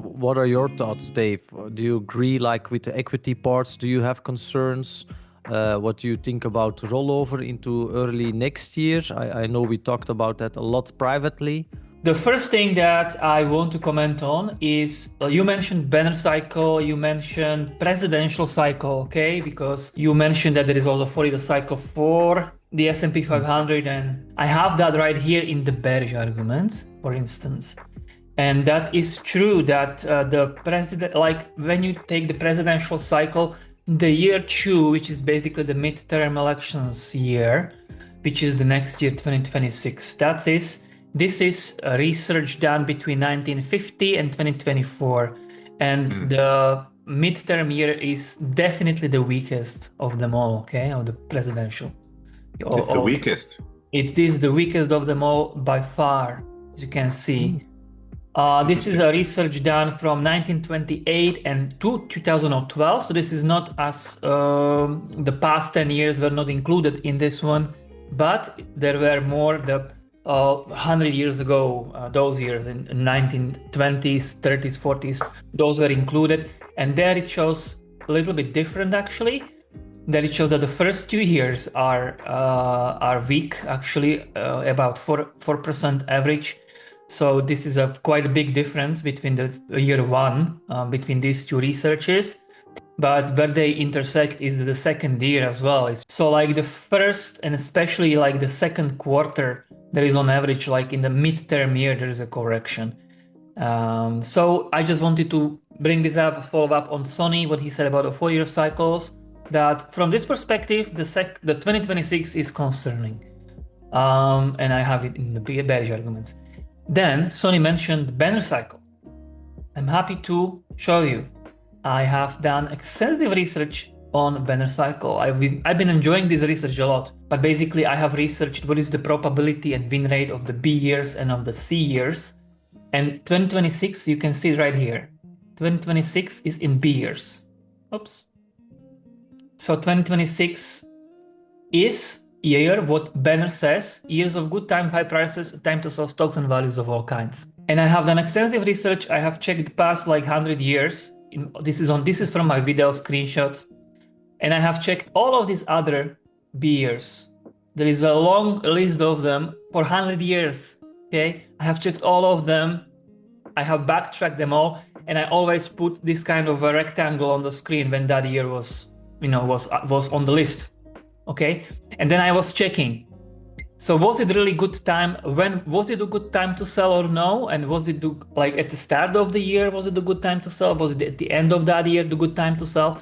what are your thoughts, Dave? Do you agree like with the equity parts? Do you have concerns? What do you think about rollover into early next year? I know we talked about that a lot privately. The first thing that I want to comment on is you mentioned banner cycle, you mentioned presidential cycle, okay? Because you mentioned that there is also 4-year cycle for the S&P 500, and I have that right here in the bearish arguments, for instance. And that is true that the president, like when you take the presidential cycle, the year 2, which is basically the midterm elections year, which is the next year, 2026, this is research done between 1950 and 2024. And the midterm year is definitely the weakest of them all, okay, of the presidential. It's the weakest. It is the weakest of them all by far, as you can see. This is a research done from 1928 and to 2012. So this is not as the past 10 years were not included in this one, but there were more the 100 years ago, those years in 1920s, 30s, 40s, those were included. And there it shows a little bit different actually. There it shows that the first 2 years are weak, actually about 4% average. So this is quite a big difference between the year 1 between these 2 researchers. But where they intersect is the second year as well. So like the first and especially like the second quarter, there is on average like in the midterm year, there is a correction. So I just wanted to bring this up, follow up on Sonny, what he said about the 4-year cycles, that from this perspective, the 2026 is concerning. And I have it in the bearish arguments. Then Sonny mentioned banner cycle. I'm happy to show you. I have done extensive research on banner cycle. I've been enjoying this research a lot, but basically I have researched what is the probability and win rate of the B years and of the C years. And 2026, you can see right here. 2026 is in B years. Oops. So 2026 is year, what Banner says, years of good times, high prices, time to sell stocks and values of all kinds. And I have done extensive research. I have checked past like 100 years. This is from my video screenshots. And I have checked all of these other B years. There is a long list of them for 100 years. Okay, I have checked all of them. I have backtracked them all, and I always put this kind of a rectangle on the screen when that year was on the list. Okay, and then I was checking. So was it really good time? When was it a good time to sell or no? And was it like at the start of the year? Was it a good time to sell? Was it at the end of that year the good time to sell?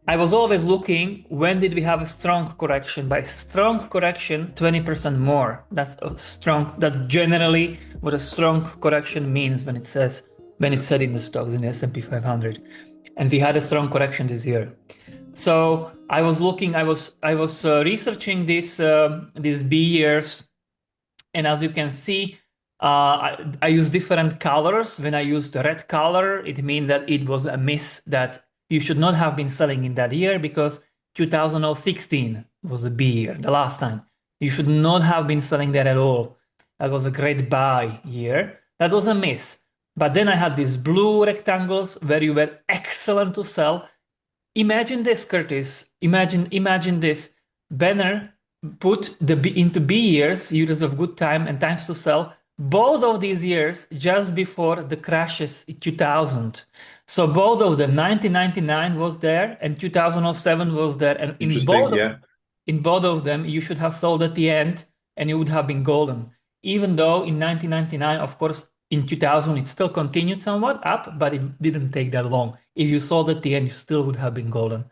I was always looking, when did we have a strong correction? By strong correction, 20% more. That's generally what a strong correction means when it's said in the stocks in the S&P 500. And we had a strong correction this year. So I was looking, I was researching these B years, and as you can see, I use different colors. When I use the red color, it means that it was a miss, that you should not have been selling in that year, because 2016 was the B year, the last time. You should not have been selling there at all. That was a great buy year. That was a miss. But then I had these blue rectangles where you were excellent to sell. Imagine this, Curtis. Imagine this. Banner put into B years of good time and times to sell, both of these years just before the crashes in 2000. So both of them, 1999 was there and 2007 was there. And in both of them, you should have sold at the end and you would have been golden. Even though in 1999, of course, in 2000, it still continued somewhat up, but it didn't take that long. If you sold at the end, you still would have been golden.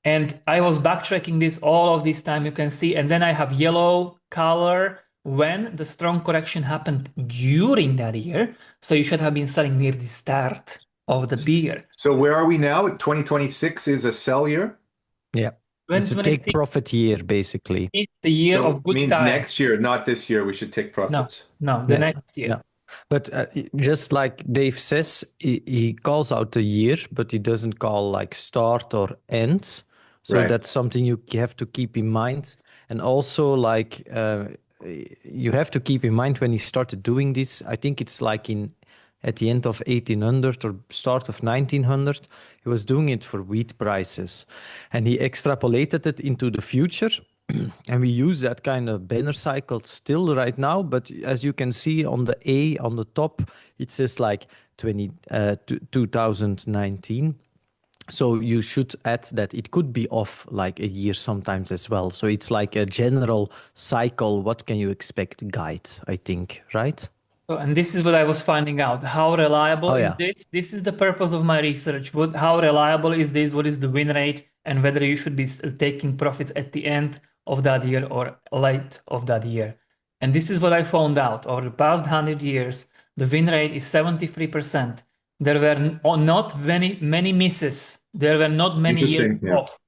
And I was backtracking this all of this time, you can see. And then I have yellow color when the strong correction happened during that year. So you should have been selling near the start of the B year. So where are we now? 2026 is a sell year? Yeah. It's a take profit year, basically. It's the year of good means time. Next year, not this year, we should take profits. No, the next year. No. But just like Dave says, he calls out the year, but he doesn't call like start or end. So that's something you have to keep in mind. And also like you have to keep in mind when he started doing this, I think it's like in at the end of 1800 or start of 1900. He was doing it for wheat prices. And he extrapolated it into the future. And we use that kind of banner cycle still right now. But as you can see on the A on the top, it says like 2019. So you should add that it could be off like a year sometimes as well. So it's like a general cycle. What can you expect guide, I think, right? So, and this is what I was finding out. How reliable is this? This is the purpose of my research. How reliable is this? What is the win rate? And whether you should be taking profits at the end of that year or late of that year. And this is what I found out. Over the past 100 years, the win rate is 73%. There were not many misses. There were not many years off.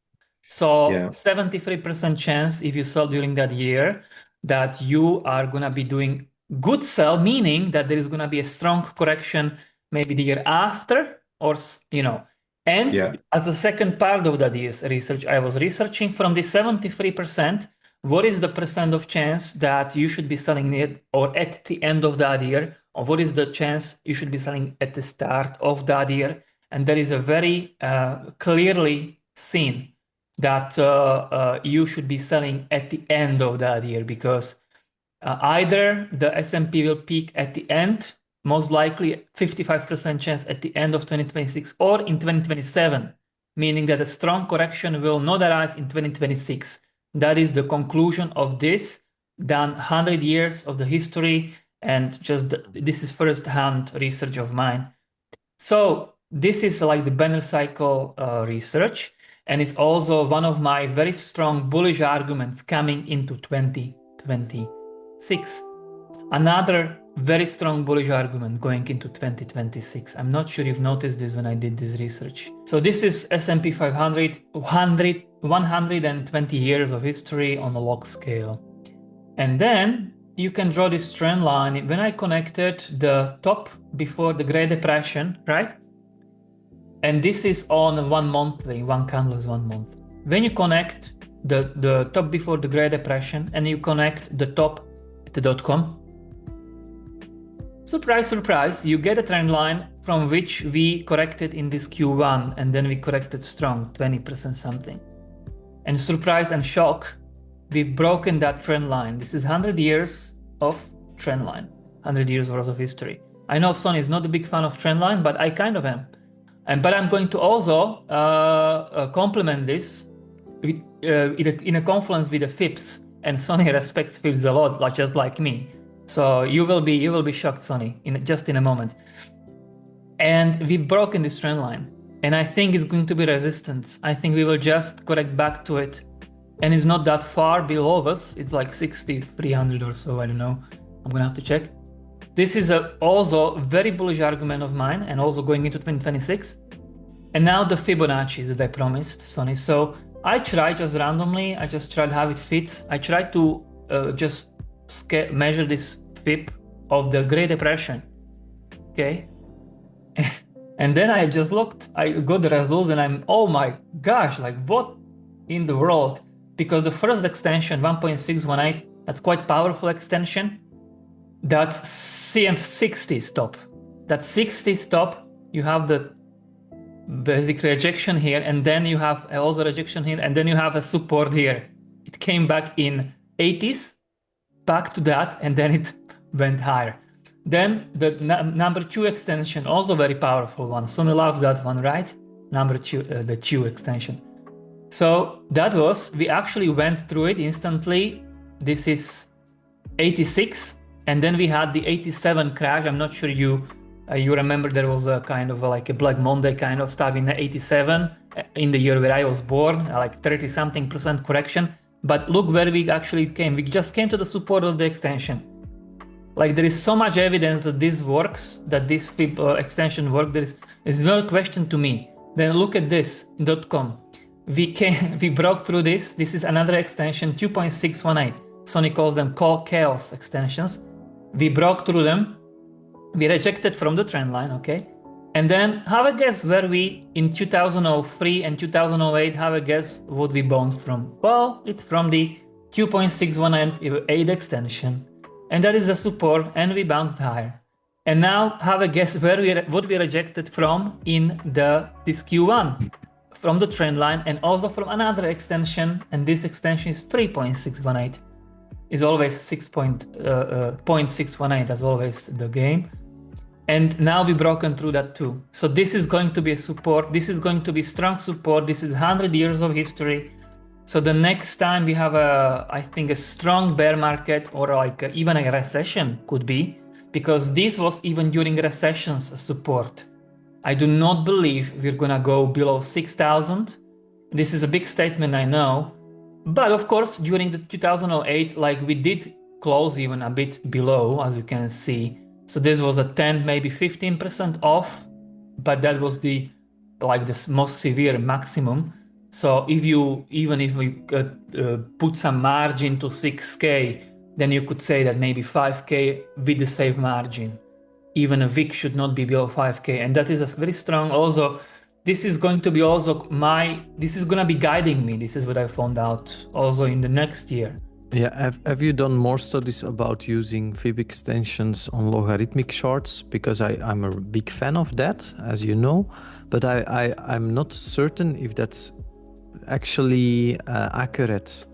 So 73% chance if you sell during that year that you are going to be doing good sell, meaning that there is going to be a strong correction maybe the year after, or and as a second part of that year's research, I was researching from the 73%, what is the percent of chance that you should be selling it or at the end of that year, or what is the chance you should be selling at the start of that year? And there is a very clearly seen that you should be selling at the end of that year, because either the S&P will peak at the end, most likely 55% chance at the end of 2026 or in 2027, meaning that a strong correction will not arrive in 2026. That is the conclusion of this, done 100 years of the history, and just this is first-hand research of mine. So this is like the banner cycle research, and it's also one of my very strong bullish arguments coming into 2026. Another very strong bullish argument going into 2026. I'm not sure you've noticed this when I did this research. So this is S&P 500, 120 years of history on a log scale. And then you can draw this trend line. When I connected the top before the Great Depression, right? And this is on 1 monthly, one candle is 1 month. When you connect the top before the Great Depression and you connect the top at the .com, surprise, surprise, you get a trend line from which we corrected in this Q1, and then we corrected strong, 20% something. And surprise and shock, we've broken that trend line. This is 100 years of trend line, 100 years worth of history. I know Sonny is not a big fan of trend line, but I kind of am. But I'm going to also complement this with, in a confluence with the FIPS, and Sonny respects FIPS a lot, just like me. So you will be shocked, Sonny, just in a moment. And we've broken this trend line, and I think it's going to be resistance. I think we will just correct back to it, and it's not that far below us. It's like 6,300 or so. I don't know. I'm gonna have to check. This is also a very bullish argument of mine, and also going into 2026. And now the Fibonacci that I promised, Sonny. So I tried just randomly. I just tried how it fits. I tried to just measure this FIB of the Great Depression, okay? And then I just looked, I got the results, and I'm, oh my gosh, like what in the world? Because the first extension, 1.618, that's quite powerful extension. That's CM60 stop. That 60 stop, you have the basic rejection here, and then you have also rejection here, and then you have a support here. It came back in 80s, back to that, and then it went higher. Then the number 2 extension, also very powerful one. Sonny loves that one, right? Number 2, the 2 extension. So that was, we actually went through it instantly. This is 86, and then we had the 87 crash. I'm not sure you remember, there was a kind of like a Black Monday kind of stuff in the 87, in the year where I was born, like 30-something% correction. But look where we actually came. We just came to the support of the extension. Like there is so much evidence that this works, that this FIB extension works. There is no question to me. Then look at this .com. We broke through this. This is another extension, 2.618. Sonny calls them chaos extensions. We broke through them. We rejected from the trend line, okay? And then have a guess where we, in 2003 and 2008, have a guess what we bounced from. Well, it's from the 2.618 extension. And that is the support, and we bounced higher. And now have a guess what we rejected from in this Q1, from the trend line and also from another extension, and this extension is 3.618. Is always 0.618 as always the game. And now we've broken through that too. So this is going to be a support. This is going to be strong support. This is 100 years of history. So the next time we have I think a strong bear market or like even a recession could be, because this was even during recessions a support. I do not believe we're gonna go below 6,000. This is a big statement, I know. But of course, during the 2008, like we did close even a bit below, as you can see. So this was a 10, maybe 15% off, but that was the most severe maximum. So even if we put some margin to 6K, then you could say that maybe 5K with the safe margin. Even a VIX should not be below 5K, and that is a very strong. Also, this is going to be this is going to be guiding me. This is what I found out also in the next year. Yeah, have you done more studies about using fib extensions on logarithmic charts? Because I'm a big fan of that, as you know, but I'm not certain if that's actually accurate.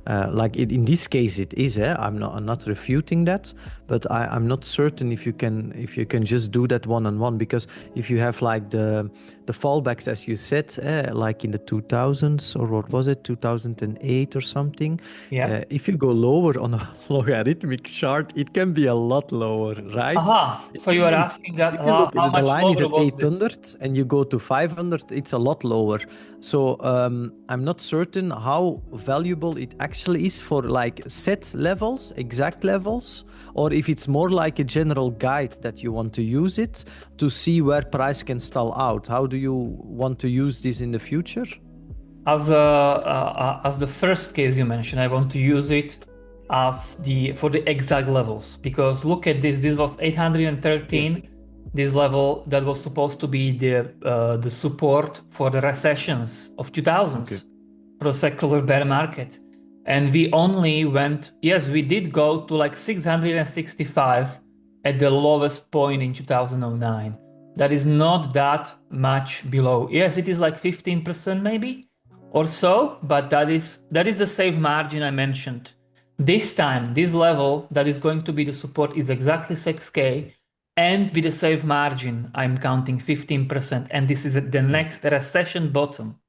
Like in this case it is. I'm not refuting that, but I'm not certain if you can just do that one-on-one, because if you have like the fallbacks, as you said, like in the 2000s, or what was it, 2008 or something. Yeah. If you go lower on a logarithmic chart, it can be a lot lower, right? Aha. So you are asking that If you look, how the much line is lower at was this? 800 and you go to 500, it's a lot lower. So I'm not certain how valuable it actually is for like set levels, exact levels, or if it's more like a general guide that you want to use it to see where price can stall out. How do you want to use this in the future? As the first case you mentioned, I want to use it for the exact levels, because look at this. This was 813. Yeah. This level that was supposed to be the support for the recessions of 2000s, for a secular bear market, and we only went. Yes, we did go to like 665 at the lowest point in 2009. That is not that much below. Yes, it is like 15% maybe or so, but that is the safe margin I mentioned. This time, this level that is going to be the support is exactly 6K, and with a safe margin, I'm counting 15%, and this is the next recession bottom.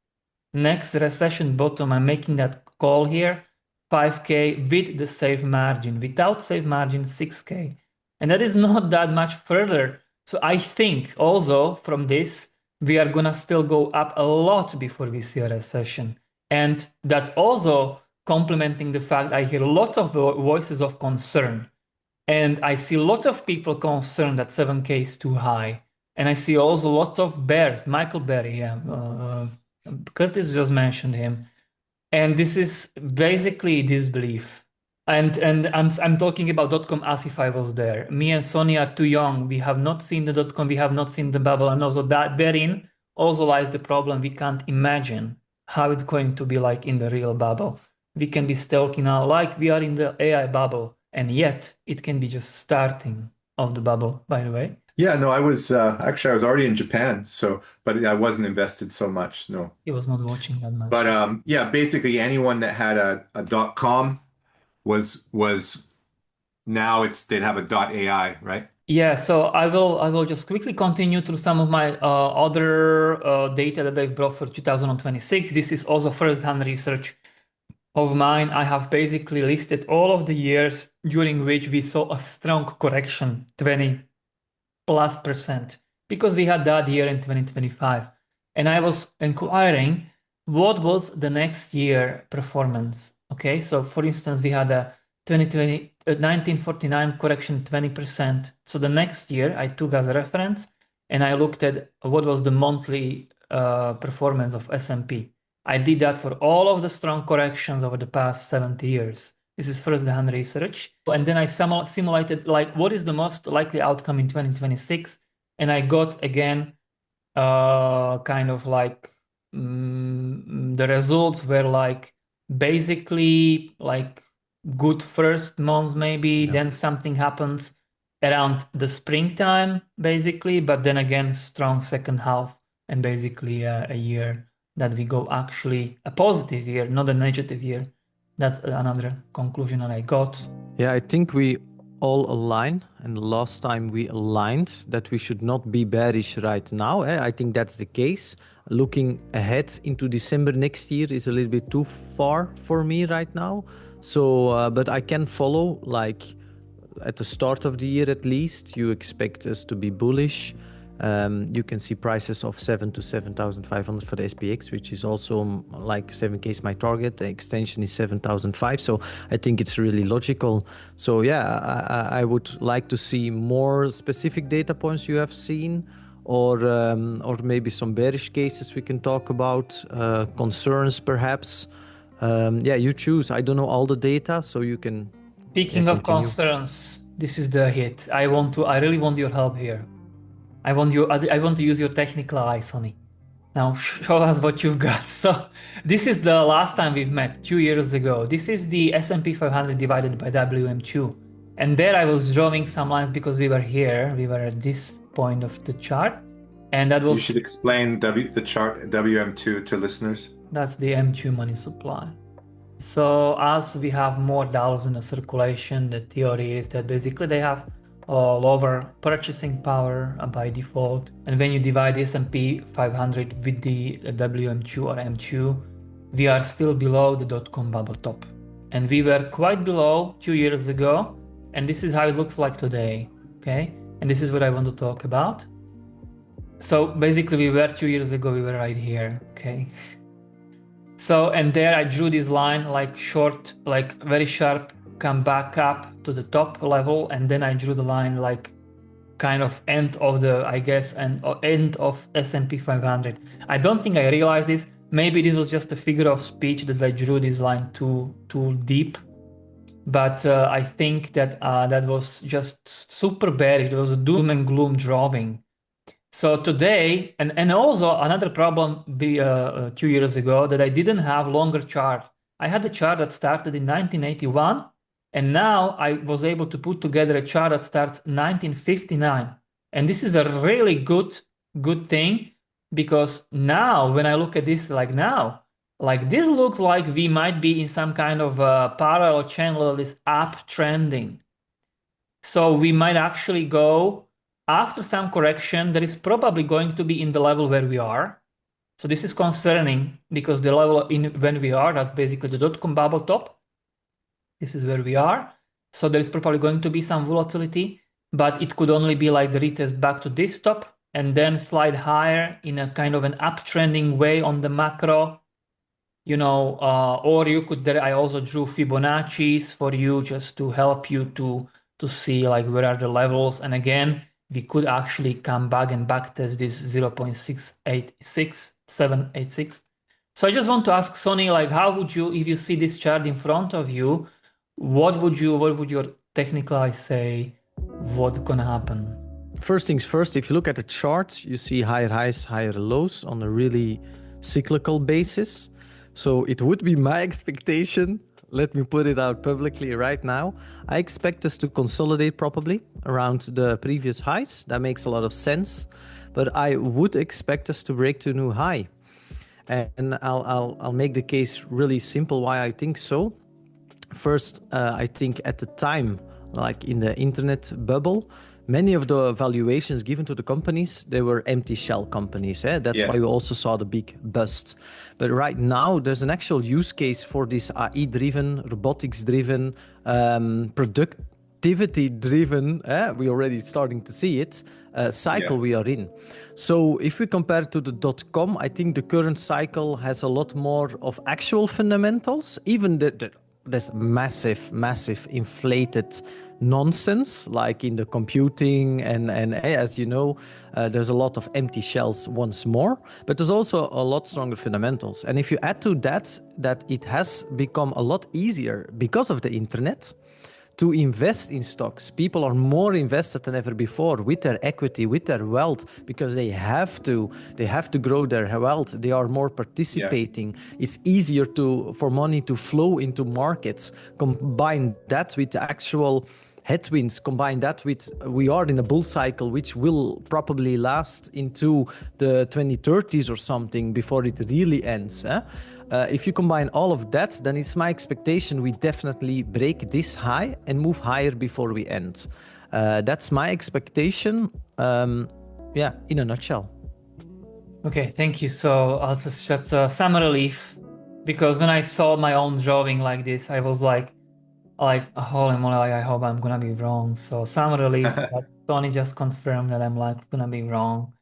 Next recession bottom, I'm making that call here, 5K with the safe margin. Without safe margin, 6K. And that is not that much further. So I think also from this, we are gonna still go up a lot before we see a recession. And that's also complementing the fact I hear lots of voices of concern. And I see lots of people concerned that 7K is too high. And I see also lots of bears, Michael Berry, Curtis just mentioned him. And this is basically disbelief. And I'm talking about .com as if I was there. Me and Sonny are too young. We have not seen the .com, we have not seen the bubble, and also that therein also lies the problem. We can't imagine how it's going to be like in the real bubble. We can be talking now like we are in the AI bubble, and yet it can be just starting of the bubble, by the way. Yeah, no, I was actually I was already in Japan, but I wasn't invested so much, no. He was not watching that much. But yeah, basically anyone that had a .com was now they'd have a .ai, right? Yeah, so I will just quickly continue through some of my other data that I've brought for 2026. This is also first-hand research of mine. I have basically listed all of the years during which we saw a strong correction, 20+%, because we had that year in 2025. And I was inquiring what was the next year performance. Okay, so for instance, we had a 1949 correction 20%. So the next year I took as a reference and I looked at what was the monthly performance of S&P. I did that for all of the strong corrections over the past 70 years. This is first-hand research. And then I simulated like what is the most likely outcome in 2026. And I got again kind of like the results were like basically like good first month maybe, then something happens, around the springtime, basically, but then again, strong second half and basically a year that we go actually a positive year, not a negative year. That's another conclusion that I got. Yeah, I think we all align, and last time we aligned that we should not be bearish right now. I think that's the case. Looking ahead into December next year is a little bit too far for me right now. So, but I can follow, like at the start of the year at least, you expect us to be bullish. You can see prices of 7 to 7,500 for the SPX, which is also like 7K is my target. The extension is 7,005. So I think it's really logical. So yeah, I would like to see more specific data points you have seen, or maybe some bearish cases we can talk about, concerns perhaps. Yeah, you choose. I don't know all the data, so you can. Speaking of concerns, this is the hit. I really want your help here. I want to use your technical eye, Sonny. Now show us what you've got. So this is the last time we've met 2 years ago. This is the S&P 500 divided by WM2. And there I was drawing some lines because we were here. We were at this point of the chart. And that was... You should explain the chart WM2 to listeners. That's the M2 money supply. So as we have more dollars in the circulation, the theory is that basically they have lower purchasing power by default. And when you divide the S&P 500 with the WM2 or M2, we are still below the dot-com bubble top. And we were quite below 2 years ago. And this is how it looks like today, okay? And this is what I want to talk about. So basically we were 2 years ago, we were right here, okay? So, and there I drew this line like short, like very sharp, come back up to the top level. And then I drew the line like kind of end of the, I guess, and end of S&P 500. I don't think I realized this. Maybe this was just a figure of speech that I drew this line too deep. But I think that that was just super bearish. There was a doom and gloom drawing. So today, and also another problem 2 years ago, that I didn't have longer chart. I had a chart that started in 1981, and now I was able to put together a chart that starts 1959. And this is a really good thing, because now when I look at this like now, like this looks like we might be in some kind of parallel channel that is uptrending. So we might actually go after some correction that is probably going to be in the level where we are. So this is concerning because the level when we are, that's basically the dot-com bubble top. This is where we are. So there is probably going to be some volatility, but it could only be like the retest back to this top and then slide higher in a kind of an uptrending way on the macro, you know, or you could, there I also drew Fibonacci's for you just to help you to see like where are the levels. And again, we could actually come back and backtest this 0.686786. So I just want to ask Sonny, like, how would you, if you see this chart in front of you, what would your technical eye say? What's gonna happen? First things first, if you look at the chart, you see higher highs, higher lows on a really cyclical basis. So it would be my expectation. Let me put it out publicly right now. I expect us to consolidate probably around the previous highs. That makes a lot of sense. But I would expect us to break to a new high. And I'll make the case really simple why I think so. First, I think at the time, like in the internet bubble, many of the valuations given to the companies, they were empty shell companies. That's why we also saw the big bust. But right now, there's an actual use case for this AI-driven, robotics-driven, productivity-driven, we're already starting to see it, cycle we are in. So if we compare to the .com, I think the current cycle has a lot more of actual fundamentals, even there's massive inflated nonsense like in the computing and as you know, there's a lot of empty shells once more, but there's also a lot stronger fundamentals. And if you add to that it has become a lot easier because of the internet to invest in stocks. People are more invested than ever before with their equity, with their wealth, because they have to grow their wealth. They are more participating. It's easier for money to flow into markets. Combine that with the actual headwinds, combine that with we are in a bull cycle which will probably last into the 2030s or something before it really ends. If you combine all of that, then it's my expectation we definitely break this high and move higher before we end. That's my expectation. Yeah, in a nutshell. Okay, thank you. So that's some relief, because when I saw my own drawing like this, I was like, holy moly, I hope I'm gonna be wrong. So some relief, but Tony just confirmed that I'm like gonna be wrong.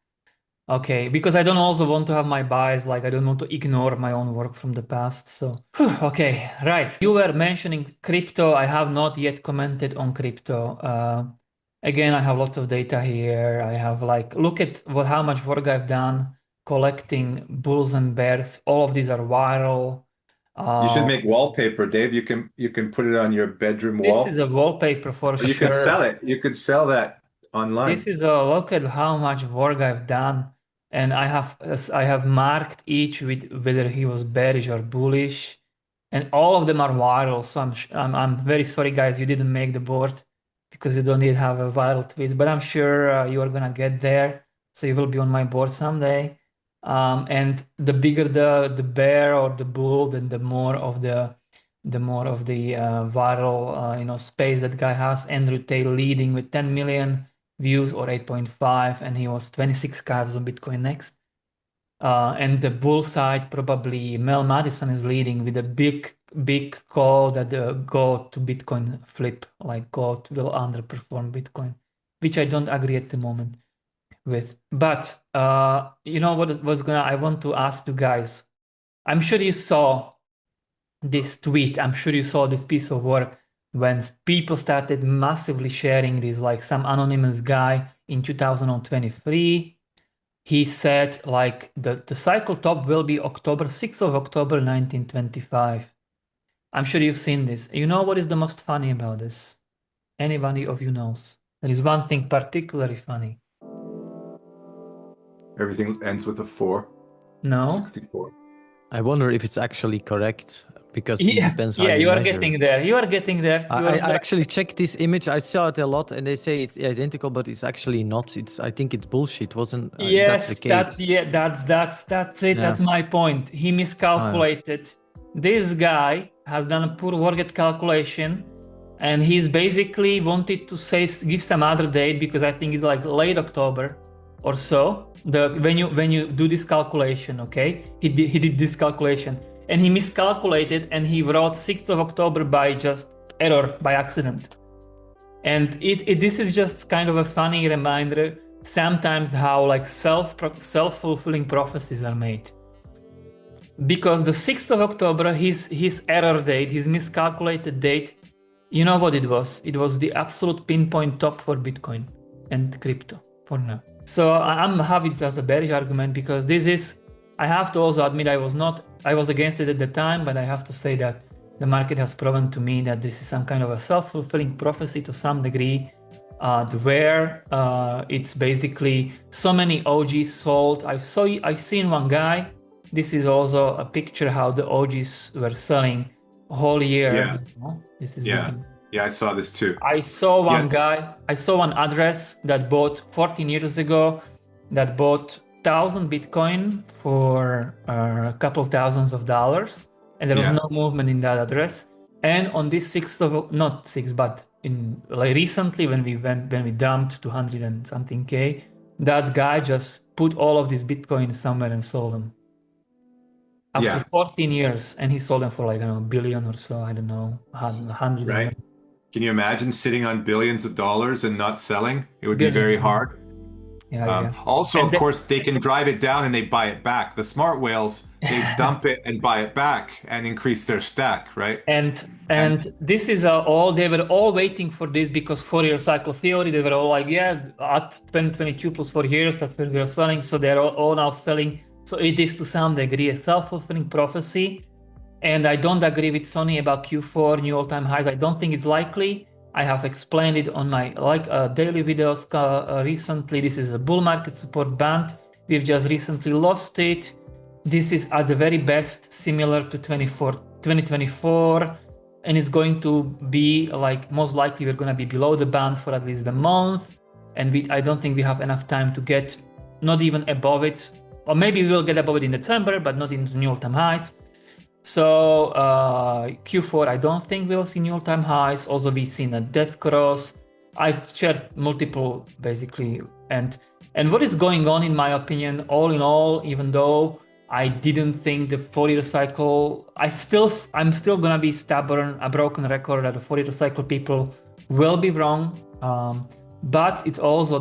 Okay, because I don't also want to have my bias, like I don't want to ignore my own work from the past. So, okay, right. You were mentioning crypto. I have not yet commented on crypto. Again, I have lots of data here. I have like, look at how much work I've done collecting bulls and bears. All of these are viral. You should make wallpaper, Dave. You can put it on your bedroom This wall. is a wallpaper for Or you sure. could sell it. You could sell that online. This is a look at how much work I've done, and I have marked each with whether he was bearish or bullish, and all of them are viral. So I'm very sorry, guys, you didn't make the board because you don't need to have a viral tweet, but I'm sure you are gonna get there, so you will be on my board someday. And the bigger the bear or the bull, then the more of the viral space that guy has. Andrew Tate leading with 10 million views or 8.5, and he was 26K on Bitcoin next. And the bull side, probably Mel Madison is leading with a big call that the gold to Bitcoin flip, like gold will underperform Bitcoin, which I don't agree at the moment with. But you know what was gonna, I want to ask you guys. I'm sure you saw this tweet. I'm sure you saw this piece of work when people started massively sharing this, like some anonymous guy in 2023. He said like the cycle top will be October 6th of October 1925. I'm sure you've seen this. You know what is the most funny about this? Anybody of you knows? There is one thing particularly funny. Everything ends with a 4. No? 64. I wonder if it's actually correct, because it Yeah, depends how yeah, you you are measure. getting there. You are getting there. I actually checked this image. I saw it a lot, and they say it's identical, but it's actually not. I think it's bullshit. Wasn't Yes, that's the case? that's it. Yeah. That's my point. He miscalculated. This guy has done a poor work at calculation, and he's basically wanted to give some other date, because I think it's like late October or so. When you do this calculation, okay? He did this calculation, and he miscalculated, and he wrote 6th of October by just error, by accident. And this is just kind of a funny reminder sometimes how like self-fulfilling prophecies are made. Because the 6th of October, his error date, his miscalculated date, you know what it was? It was the absolute pinpoint top for Bitcoin and crypto for now. So I'm having it as a bearish argument, because this is, I have to also admit I was against it at the time, but I have to say that the market has proven to me that this is some kind of a self-fulfilling prophecy to some degree, where it's basically so many OGs sold. I seen one guy. This is also a picture how the OGs were selling a whole year. Yeah. This is Yeah, I saw this too. I saw one guy, I saw one address that bought 14 years ago, that bought 1,000 Bitcoin for a couple of thousands of dollars, and there was no movement in that address. And on this 6th of, not 6, but in like recently when we dumped 200 and something K, that guy just put all of these Bitcoin somewhere and sold them. After 14 years, and he sold them for like, I don't know, $1 billion or so, I don't know, hundreds of millions. Can you imagine sitting on billions of dollars and not selling? It would be very hard. Also, of course, they can drive it down and they buy it back. The smart whales, they dump it and buy it back and increase their stack, right? And this is they were all waiting for this, because Fourier cycle theory, they were all like, yeah, at 2022 plus 4 years, that's where they're selling. So they're all now selling. So it is to some degree a self-fulfilling prophecy. And I don't agree with Sonny about Q4 new all-time highs. I don't think it's likely. I have explained it on my daily videos recently. This is a bull market support band. We've just recently lost it. This is at the very best similar to 2024. and it's going to be like, most likely we're going to be below the band for at least a month, and I don't think we have enough time to get not even above it, or maybe we'll get above it in December, but not into new all-time highs. So Q4, I don't think we'll see new all-time highs. Also, we've seen a death cross. I've shared multiple, basically, and what is going on, in my opinion, all in all, even though I didn't think the 4-year cycle, I'm still gonna be stubborn, a broken record that the 4-year cycle people will be wrong, but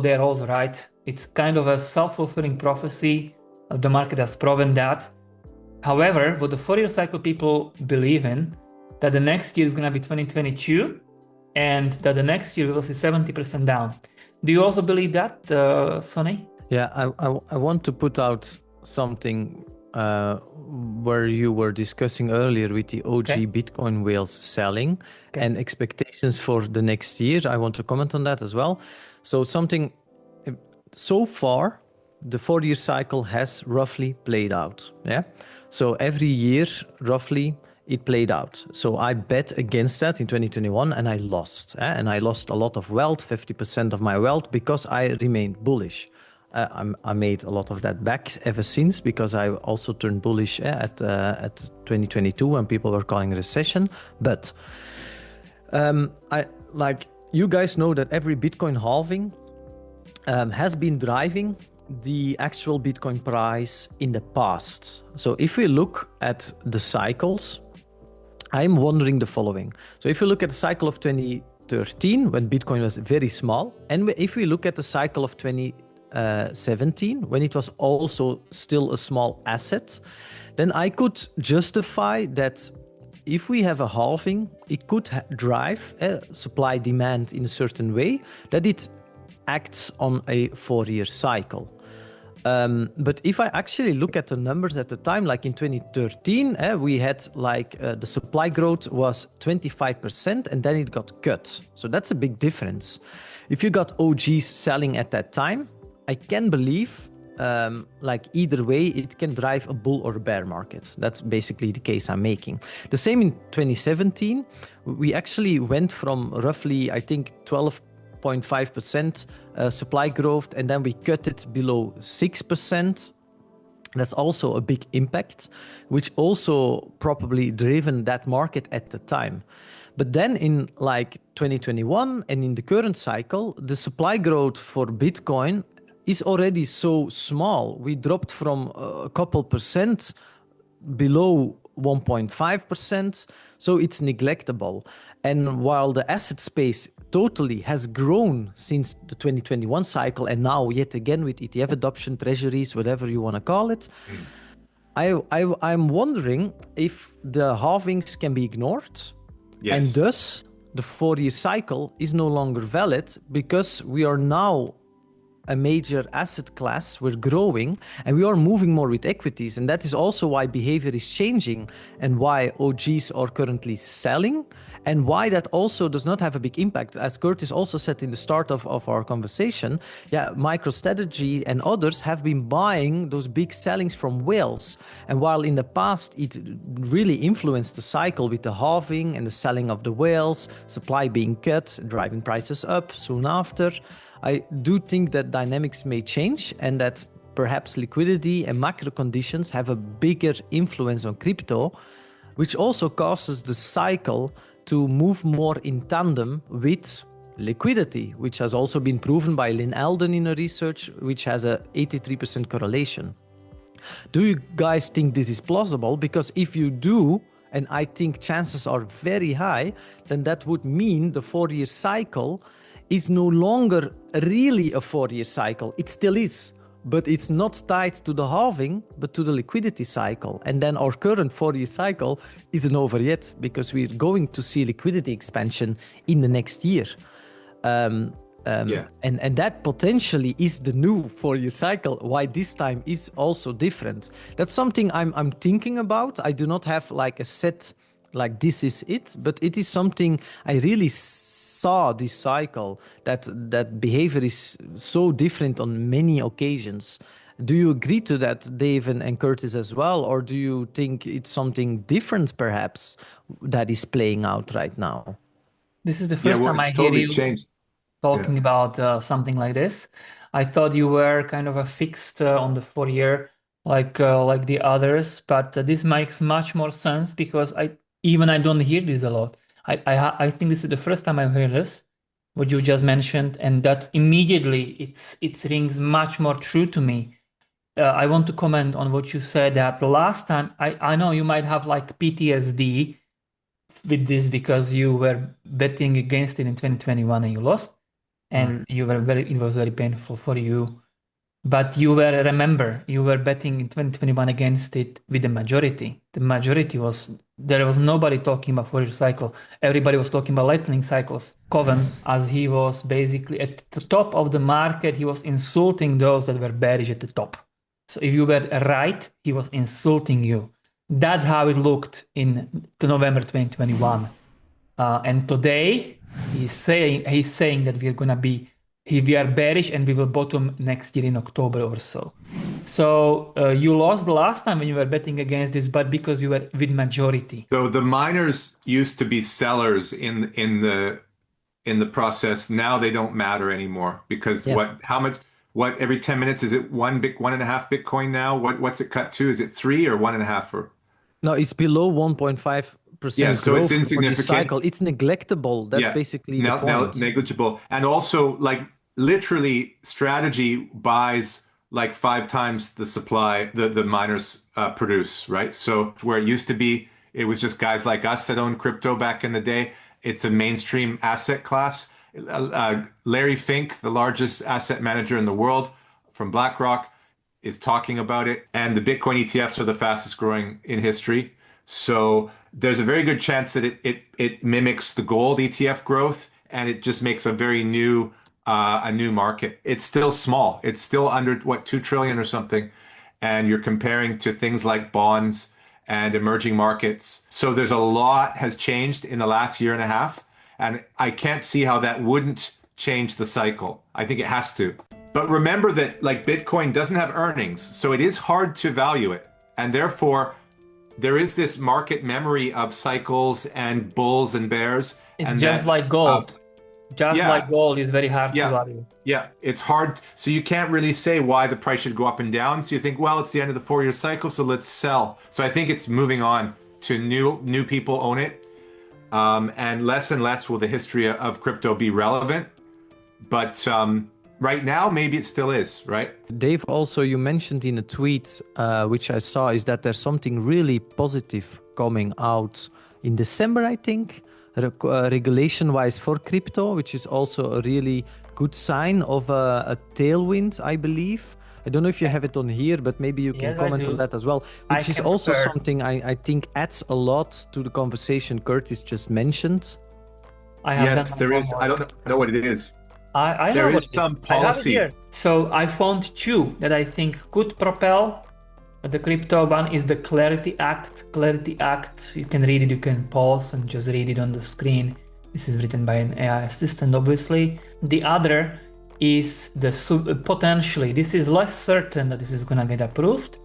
they're also right. It's kind of a self-fulfilling prophecy. The market has proven that. However, what the 4-year cycle people believe in, that the next year is gonna be 2022, and that the next year we will see 70% down. Do you also believe that, Sonny? Yeah, I want to put out something where you were discussing earlier with the OG Bitcoin whales selling and expectations for the next year. I want to comment on that as well. So far, the 4-year cycle has roughly played out. Yeah. So every year, roughly, it played out. So I bet against that in 2021 and I lost. And I lost a lot of wealth, 50% of my wealth, because I remained bullish. I made a lot of that back ever since, because I also turned bullish at 2022 when people were calling recession. But you guys know that every Bitcoin halving has been driving the actual Bitcoin price in the past. So if we look at the cycles, I'm wondering the following. So if you look at the cycle of 2013, when Bitcoin was very small, and if we look at the cycle of 2017, when it was also still a small asset, then I could justify that if we have a halving, it could drive supply demand in a certain way, that it acts on a 4-year cycle. But if I actually look at the numbers at the time, like in 2013, we had the supply growth was 25% and then it got cut. So that's a big difference. If you got OGs selling at that time, I can believe either way, it can drive a bull or a bear market. That's basically the case I'm making. The same in 2017, we actually went from roughly, I think, 12.5% supply growth, and then we cut it below 6%. That's also a big impact, which also probably driven that market at the time. But then in 2021 and in the current cycle, the supply growth for Bitcoin is already so small. We dropped from a couple percent below 1.5%, so it's neglectable. And while the asset space totally has grown since the 2021 cycle, and now yet again with ETF adoption, treasuries, whatever you want to call it, I'm wondering if the halvings can be ignored, and thus the 4-year cycle is no longer valid, because we are now a major asset class, we're growing, and we are moving more with equities. And that is also why behavior is changing and why OGs are currently selling, and why that also does not have a big impact. As Curtis also said in the start of our conversation, MicroStrategy and others have been buying those big sellings from whales. And while in the past it really influenced the cycle with the halving and the selling of the whales, supply being cut, driving prices up soon after, I do think that dynamics may change, and that perhaps liquidity and macro conditions have a bigger influence on crypto, which also causes the cycle to move more in tandem with liquidity, which has also been proven by Lynn Alden in a research, which has a 83% correlation. Do you guys think this is plausible? Because if you do, and I think chances are very high, then that would mean the 4-year cycle is no longer really a 4-year cycle. It still is, but it's not tied to the halving, but to the liquidity cycle. And then our current 4-year cycle isn't over yet, because we're going to see liquidity expansion in the next year. And that potentially is the new 4-year cycle, why this time is also different. That's something I'm thinking about. I do not have a set, this is it, but it is something I really saw this cycle, that behavior is so different on many occasions, Do you agree to that, Dave and Curtis as well? Or do you think it's something different perhaps that is playing out right now? This is the Yeah, first well, time I it's hear totally you changed. Yeah. talking about something like this. I thought you were kind of a fixed on the 4 year like the others, but this makes much more sense because I don't hear this a lot. I think this is the first time I heard this, what you just mentioned, and that immediately it rings much more true to me. I want to comment on what you said that the last time I know you might have like PTSD with this because you were betting against it in 2021 and you lost and it was very painful for you. But remember, you were betting in 2021 against it with the majority. The majority there was nobody talking about 4 year cycle. Everybody was talking about lightning cycles. Coven, as he was basically at the top of the market, he was insulting those that were bearish at the top. So if you were right, he was insulting you. That's how it looked in November 2021. And today he's saying that we are bearish and we will bottom next year in October or so. So you lost the last time when you were betting against this, but because you were with majority. So the miners used to be sellers in the process. Now they don't matter anymore because Yeah. what every 10 minutes is it 1.5 Bitcoin now? What's it cut to? Is it 3 or 1.5 or? No, it's below 1.5% Yeah, so it's growth for this insignificant. cycle. It's neglectable. That's Yeah, basically the now point. negligible. And also, like literally, strategy buys like 5 times the supply the miners produce, right? So where it used to be, it was just guys like us that owned crypto back in the day. It's a mainstream asset class. Larry Fink, the largest asset manager in the world from BlackRock, is talking about it. And the Bitcoin ETFs are the fastest growing in history. So there's a very good chance that it mimics the gold ETF growth, and it just makes a new market. It's still small. It's still under what 2 trillion or something, and you're comparing to things like bonds and emerging markets. So there's a lot has changed in the last year and a half, and I can't see how that wouldn't change the cycle. I think it has to. But remember that like Bitcoin doesn't have earnings, so it is hard to value it, and therefore there is this market memory of cycles and bulls and bears. It's and just that, like gold. yeah, Like gold is very hard to yeah, value. yeah, it's hard. So you can't really say why the price should go up and down. So you think, well, it's the end of the 4 year cycle, so let's sell. So I think it's moving on to new people own it, and less will the history of crypto be relevant. But right now, maybe it still is, right? Dave, also you mentioned in a tweet, which I saw, is that there's something really positive coming out in December, I think, regulation-wise for crypto, which is also a really good sign of a tailwind, I believe. I don't know if you have it on here, but maybe you can comment on that as well, which is also something I think adds a lot to the conversation Curtis just mentioned. Yes, there is. I don't know what it is. I know there is some policy. So I found two that I think could propel the crypto. One is the Clarity Act. Clarity Act, you can read it, you can pause and just read it on the screen. This is written by an AI assistant, obviously. The other is potentially, this is less certain that this is gonna get approved.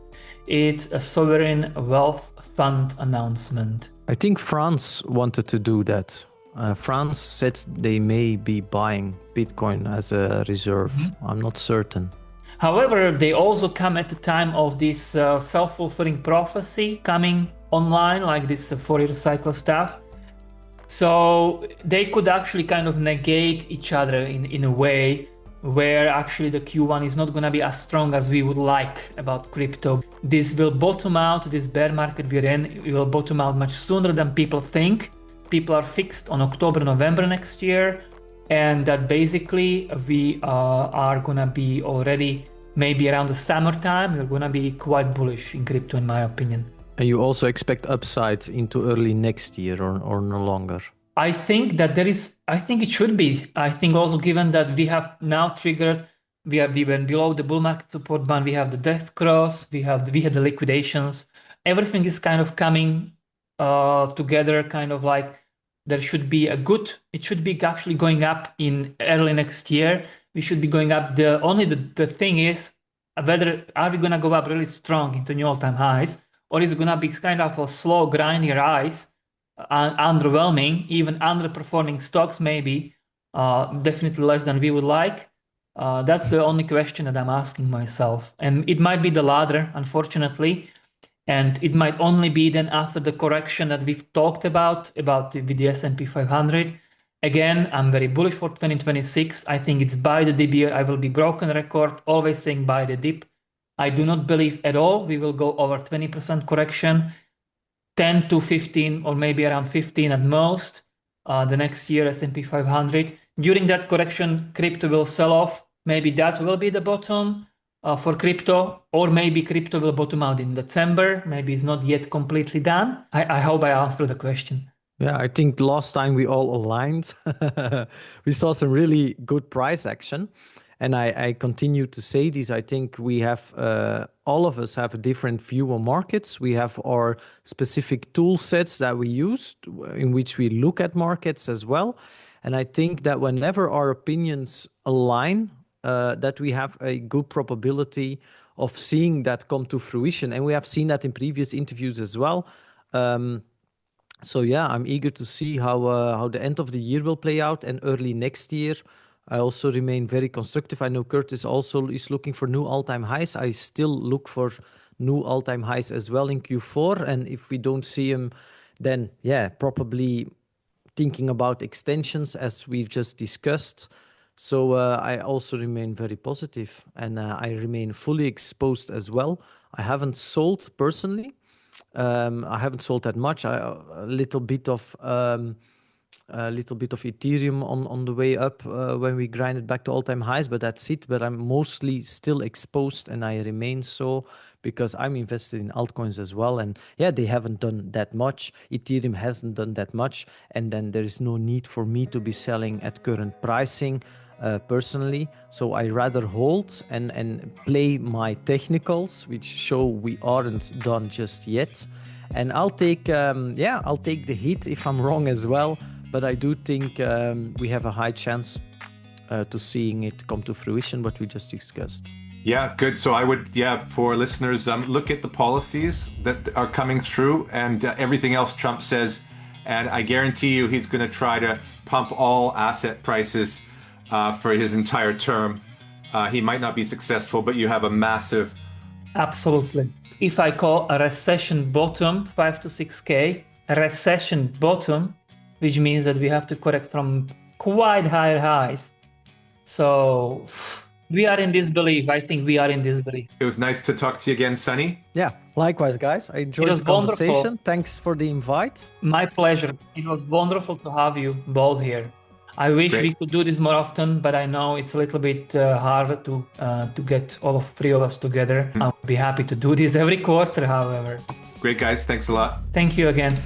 It's a sovereign wealth fund announcement. I think France wanted to do that. France said they may be buying Bitcoin as a reserve. I'm not certain. However, they also come at the time of this self-fulfilling prophecy coming online, like this 4 year cycle stuff. So they could actually kind of negate each other in a way where actually the Q1 is not going to be as strong as we would like about crypto. This will bottom out, this bear market we're in, it will bottom out much sooner than people think. People are fixed on October, November next year, and that basically we are gonna be already maybe around the summertime. We're gonna be quite bullish in crypto, in my opinion. And you also expect upside into early next year, or no longer? I think that I think it should be. I think also given that we have now triggered, we went below the bull market support band, we have the death cross, we had the liquidations. Everything is kind of coming together, kind of like. There should be it should be actually going up in early next year. We should be going up. The thing is, whether are we going to go up really strong into new all-time highs, or is it going to be kind of a slow, grindy rise, underwhelming, even underperforming stocks maybe, definitely less than we would like. That's the only question that I'm asking myself. And it might be the latter, unfortunately. And it might only be then after the correction that we've talked about with the S&P 500. Again, I'm very bullish for 2026. I think it's buy the dip year. I will be broken record, always saying buy the dip. I do not believe at all we will go over 20% correction, 10 to 15 or maybe around 15 at most. The next year S&P 500. During that correction, crypto will sell off. Maybe that will be the bottom for crypto, or maybe crypto will bottom out in December. Maybe it's not yet completely done. I hope I answered the question. Yeah, I think last time we all aligned. We saw some really good price action. And I continue to say this. I think we have, all of us have a different view on markets. We have our specific tool sets that we use in which we look at markets as well. And I think that whenever our opinions align, that we have a good probability of seeing that come to fruition. And we have seen that in previous interviews as well. So yeah, I'm eager to see how the end of the year will play out and early next year. I also remain very constructive. I know Curtis also is looking for new all-time highs. I still look for new all-time highs as well in Q4. And if we don't see them, then yeah, probably thinking about extensions as we just discussed. So I also remain very positive, and I remain fully exposed as well. I haven't sold personally. I haven't sold that much. A little bit of Ethereum on the way up when we grind it back to all-time highs, but that's it. But I'm mostly still exposed, and I remain so because I'm invested in altcoins as well. And yeah, they haven't done that much. Ethereum hasn't done that much, and then there is no need for me to be selling at current pricing personally. So I rather hold and play my technicals, which show we aren't done just yet. And I'll take the hit if I'm wrong as well. But I do think we have a high chance to seeing it come to fruition, what we just discussed. Yeah, good. So I would, for listeners, look at the policies that are coming through and everything else Trump says. And I guarantee you he's going to try to pump all asset prices for his entire term. He might not be successful, but you have a massive... Absolutely. If I call a recession bottom 5 to 6K, a recession bottom, which means that we have to correct from quite higher highs. So we are in disbelief. I think we are in disbelief. It was nice to talk to you again, Sonny. Yeah, likewise, guys. I enjoyed the conversation. Wonderful. Thanks for the invite. My pleasure. It was wonderful to have you both here. I wish we could do this more often, but I know it's a little bit harder to get all three of us together. I'll be happy to do this every quarter, however. Great, guys. Thanks a lot. Thank you again.